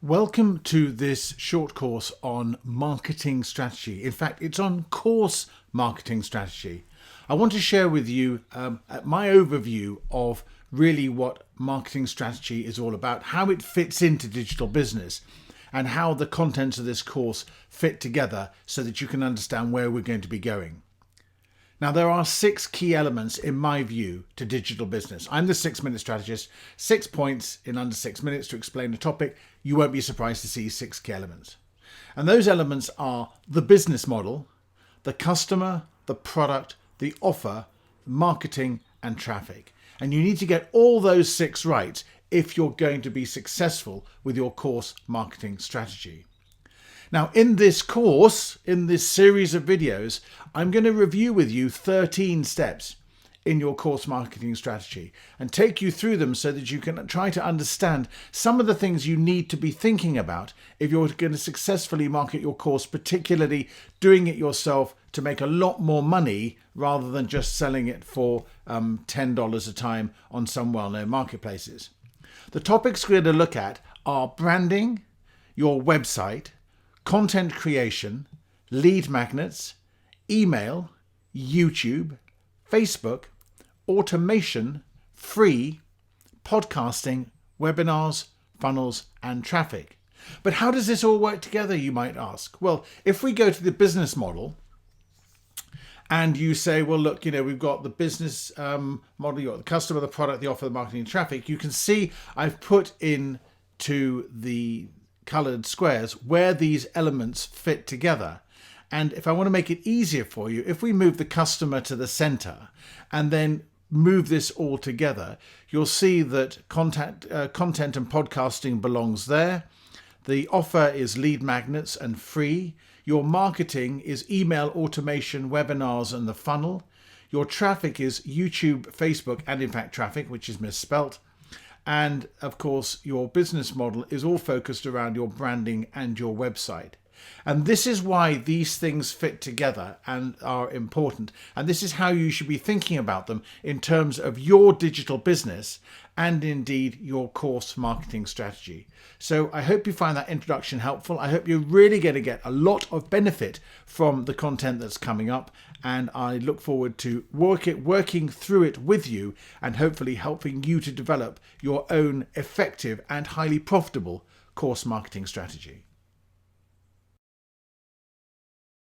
Welcome to this short course on marketing strategy. In fact, it's on course marketing strategy. I want to share with you my overview of really what marketing strategy is all about, how it fits into digital business, and how the contents of this course fit together so that you can understand where we're going to be going. Now, there are 6 key elements, in my view, to digital business. I'm the 6-minute strategist. 6 points in under 6 minutes to explain a topic. You won't be surprised to see 6 key elements. And those elements are the business model, the customer, the product, the offer, marketing, and traffic. And you need to get all those 6 right if you're going to be successful with your course marketing strategy. Now, in this course, in this series of videos, I'm going to review with you 13 steps in your course marketing strategy and take you through them so that you can try to understand some of the things you need to be thinking about if you're going to successfully market your course, particularly doing it yourself to make a lot more money rather than just selling it for $10 a time on some well-known marketplaces. The topics we're going to look at are branding, your website, content creation, lead magnets, email, YouTube, Facebook, automation, free, podcasting, webinars, funnels, and traffic. But how does this all work together, you might ask? Well, if we go to the business model and you say, well, look, we've got the business model, you've got the customer, the product, the offer, the marketing, and traffic. You can see I've put into the colored squares where these elements fit together. And if I want to make it easier for you, if we move the customer to the center and then move this all together, you'll see that content and podcasting belongs there. The offer is lead magnets and free. Your marketing is email, automation, webinars, and the funnel. Your traffic is YouTube, Facebook, and in fact traffic, which is misspelt. And of course, your business model is all focused around your branding and your website. And this is why these things fit together and are important. And this is how you should be thinking about them in terms of your digital business and indeed your course marketing strategy. So I hope you find that introduction helpful. I hope you're really going to get a lot of benefit from the content that's coming up. And I look forward to working through it with you and hopefully helping you to develop your own effective and highly profitable course marketing strategy.